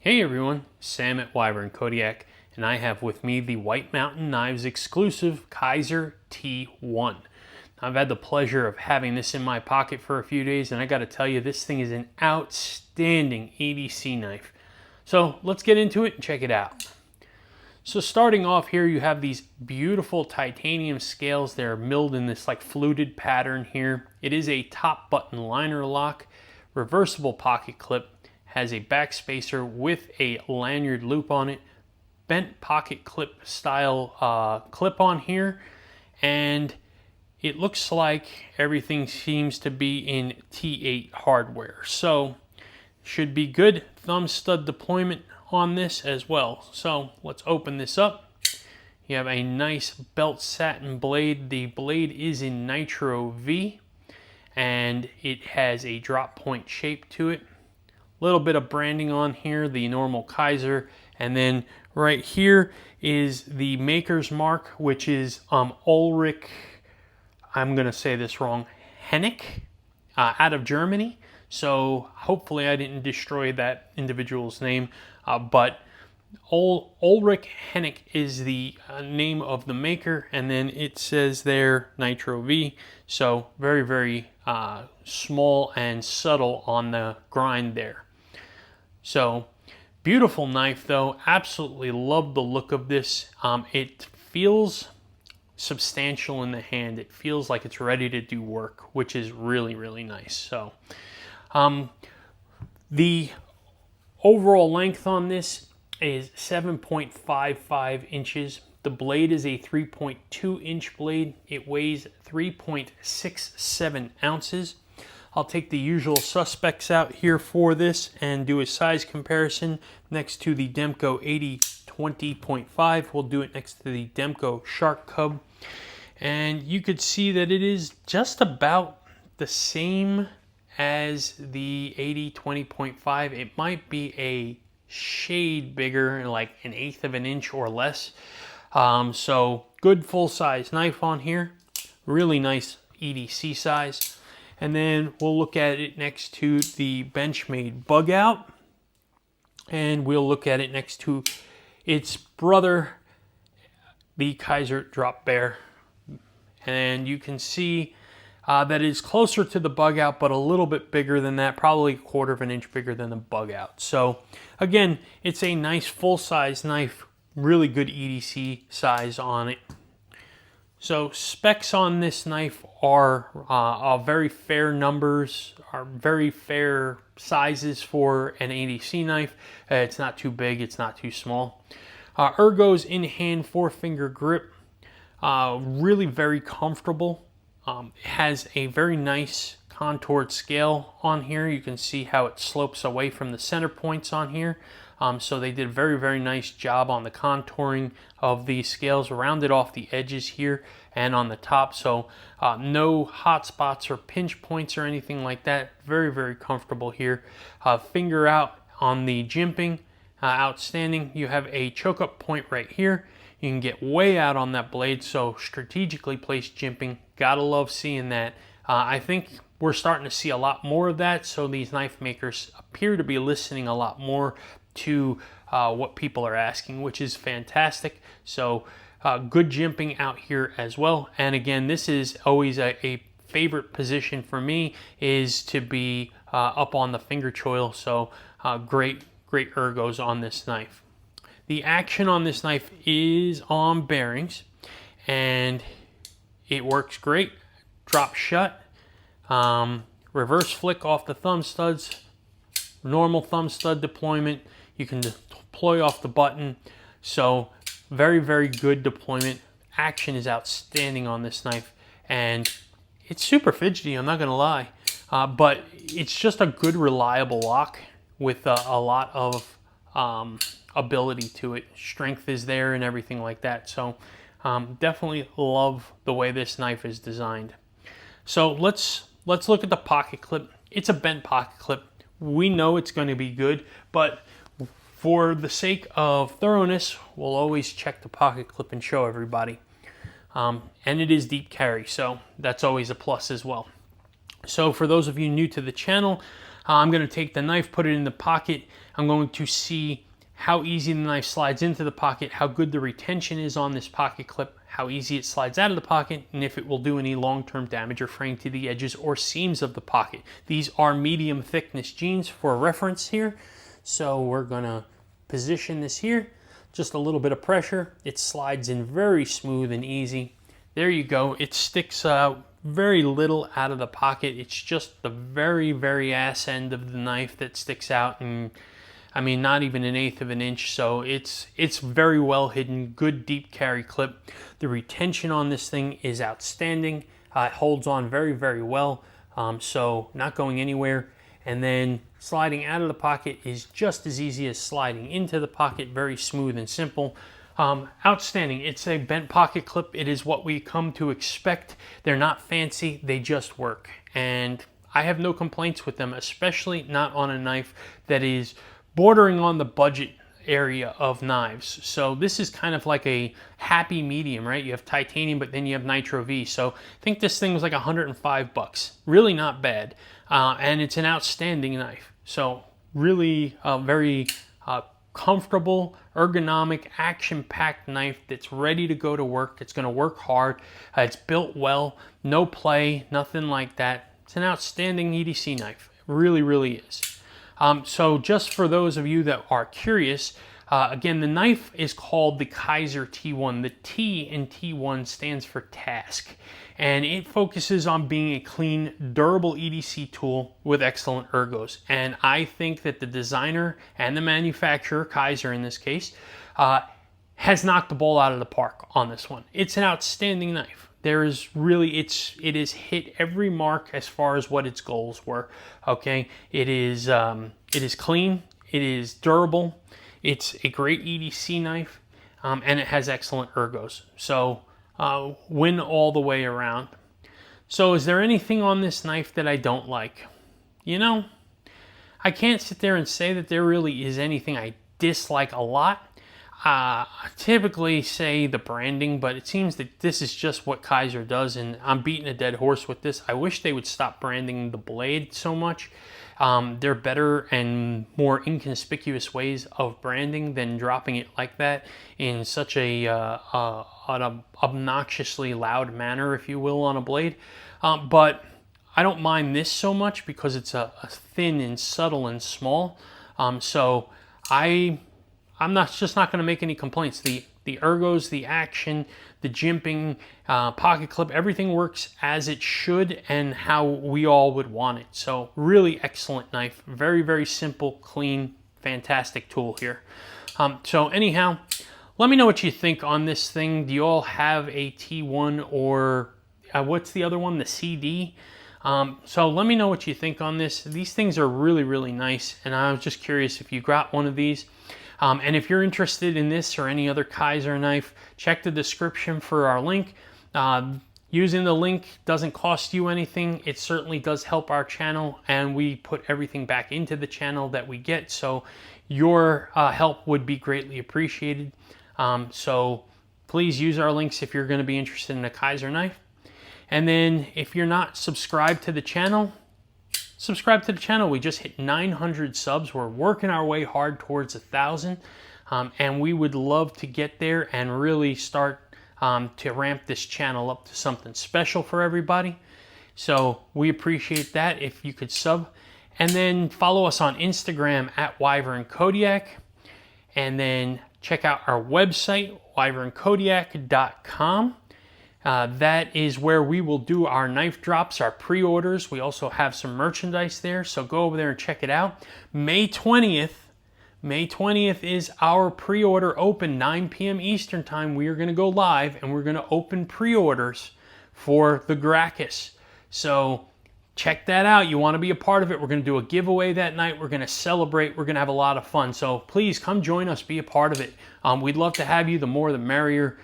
Hey everyone, Sam at Wyvern Kodiak, and I have with me the White Mountain Knives exclusive Kizer T1. I've had the pleasure of having this in my pocket for a few days, and I gotta tell you, this thing is an outstanding EDC knife. So let's get into it and check it out. So starting off here, you have these beautiful titanium scales. They're milled in this like fluted pattern here. It is a top button liner lock, reversible pocket clip, has a back spacer with a lanyard loop on it, bent pocket clip style clip on here, and it looks like everything seems to be in T8 hardware. So should be good thumb stud deployment on this as well. So let's open this up. You have a nice belt satin blade. The blade is in Nitro V, and it has a drop point shape to it. Little bit of branding on here, the normal Kizer, and then right here is the maker's mark, which is Ulrich, I'm gonna say this wrong, Hennig, out of Germany. So hopefully I didn't destroy that individual's name, but Ulrich Hennig is the name of the maker, and then it says there Nitro V. So very, very small and subtle on the grind there. So beautiful knife though, absolutely love the look of this. It feels substantial in the hand. It feels like it's ready to do work, which is really, really nice. So the overall length on this is 7.55 inches. The blade is a 3.2 inch blade. It weighs 3.67 ounces. I'll take the usual suspects out here for this and do a size comparison next to the Demko 80-20.5. We'll do it next to the Demko Shark Cub. And you could see that it is just about the same as the 80-20.5. It might be a shade bigger, like 1/8 of an inch or less. So good full-size knife on here. Really nice EDC size. And then we'll look at it next to the Benchmade Bug Out. And we'll look at it next to its brother, the Kizer Drop Bear. And you can see that it's closer to the Bug Out, but a little bit bigger than that, probably 1/4 of an inch bigger than the Bug Out. So again, it's a nice full-size knife, really good EDC size on it. So specs on this knife are very fair numbers, are very fair sizes for an EDC knife. It's not too big, it's not too small. Ergos in-hand 4-finger grip, really very comfortable. It has a very nice contoured scale on here. You can see how it slopes away from the center points on here. So they did a very, very nice job on the contouring of the scales, rounded off the edges here and on the top. So no hot spots or pinch points or anything like that. Very, very comfortable here. Finger out on the jimping, outstanding. You have a choke up point right here. You can get way out on that blade, so strategically placed jimping. Gotta love seeing that. I think we're starting to see a lot more of that, so these knife makers appear to be listening a lot more to what people are asking, which is fantastic. So good jimping out here as well. And again, this is always a favorite position for me, is to be up on the finger choil. So great ergos on this knife. The action on this knife is on bearings, and it works great. Drop shut, reverse flick off the thumb studs, normal thumb stud deployment. You can deploy off the button. So very, very good deployment. Action is outstanding on this knife, and it's super fidgety, I'm not gonna lie. But it's just a good, reliable lock with a lot of ability to it. Strength is there and everything like that. So definitely love the way this knife is designed. So let's look at the pocket clip. It's a bent pocket clip. We know it's going to be good, but for the sake of thoroughness, we'll always check the pocket clip and show everybody. And it is deep carry, so that's always a plus as well. So for those of you new to the channel, I'm going to take the knife, put it in the pocket. I'm going to see how easy the knife slides into the pocket, how good the retention is on this pocket clip, how easy it slides out of the pocket, and if it will do any long-term damage or fraying to the edges or seams of the pocket. These are medium thickness jeans for reference here. So we're gonna position this here, just a little bit of pressure. It slides in very smooth and easy. There you go. It sticks very little out of the pocket. It's just the very, very ass end of the knife that sticks out, and I mean, not even 1/8 of an inch, so it's very well hidden, good deep carry clip. The retention on this thing is outstanding. It holds on very, very well, so not going anywhere. And then sliding out of the pocket is just as easy as sliding into the pocket, very smooth and simple. Outstanding. It's a bent pocket clip. It is what we come to expect. They're not fancy, they just work. And I have no complaints with them, especially not on a knife that is bordering on the budget area of knives. So this is kind of like a happy medium, right? You have titanium, but then you have Nitro V. So I think this thing was like 105 bucks. Really not bad. And it's an outstanding knife. So really very comfortable, ergonomic, action-packed knife that's ready to go to work. It's going to work hard. It's built well, no play, nothing like that. It's an outstanding EDC knife. It really, really is. So just for those of you that are curious, again, the knife is called the Kizer T1. The T in T1 stands for task, and it focuses on being a clean, durable EDC tool with excellent ergos. And I think that the designer and the manufacturer, Kizer in this case, has knocked the ball out of the park on this one. It's an outstanding knife. There is really, it has hit every mark as far as what its goals were. Okay, it is clean, it is durable, it's a great EDC knife, and it has excellent ergos. So win all the way around. So is there anything on this knife that I don't like? You know, I can't sit there and say that there really is anything I dislike a lot. I typically say the branding, but it seems that this is just what Kizer does, and I'm beating a dead horse with this. I wish they would stop branding the blade so much. They're better and more inconspicuous ways of branding than dropping it like that in such an obnoxiously loud manner, if you will, on a blade. But I don't mind this so much because it's a thin and subtle and small. So I'm just not going to make any complaints. The ergos, the action, the jimping, pocket clip, everything works as it should and how we all would want it. So really excellent knife. Very, very simple, clean, fantastic tool here. So anyhow, let me know what you think on this thing. Do you all have a T1 or what's the other one? The CD? So let me know what you think on this. These things are really, really nice. And I was just curious if you got one of these. And if you're interested in this or any other Kizer knife, check the description for our link. Using the link doesn't cost you anything. It certainly does help our channel, and we put everything back into the channel that we get. So your help would be greatly appreciated. So please use our links if you're going to be interested in a Kizer knife. And then if you're not subscribed to the channel, subscribe to the channel. We just hit 900 subs. We're working our way hard towards 1,000, and we would love to get there and really start to ramp this channel up to something special for everybody. So we appreciate that if you could sub, and then follow us on Instagram at Wyvern Kodiak, and then check out our website, wyvernkodiak.com. That is where we will do our knife drops, our pre-orders. We also have some merchandise there, so go over there and check it out. May 20th is our pre-order open, 9 p.m. Eastern time. We are going to go live, and we're going to open pre-orders for the Gracchus. So check that out. You want to be a part of it. We're going to do a giveaway that night. We're going to celebrate. We're going to have a lot of fun. So please come join us, be a part of it. We'd love to have you. The more the merrier.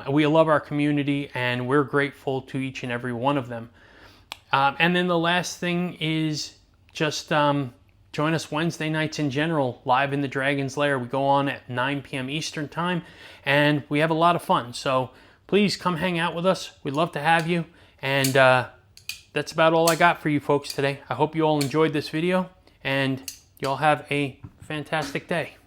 We love our community, and we're grateful to each and every one of them. And then the last thing is just join us Wednesday nights in general, live in the Dragon's Lair. We go on at 9 p.m. Eastern time, and we have a lot of fun. So please come hang out with us. We'd love to have you. And that's about all I got for you folks today. I hope you all enjoyed this video. and y'all have a fantastic day.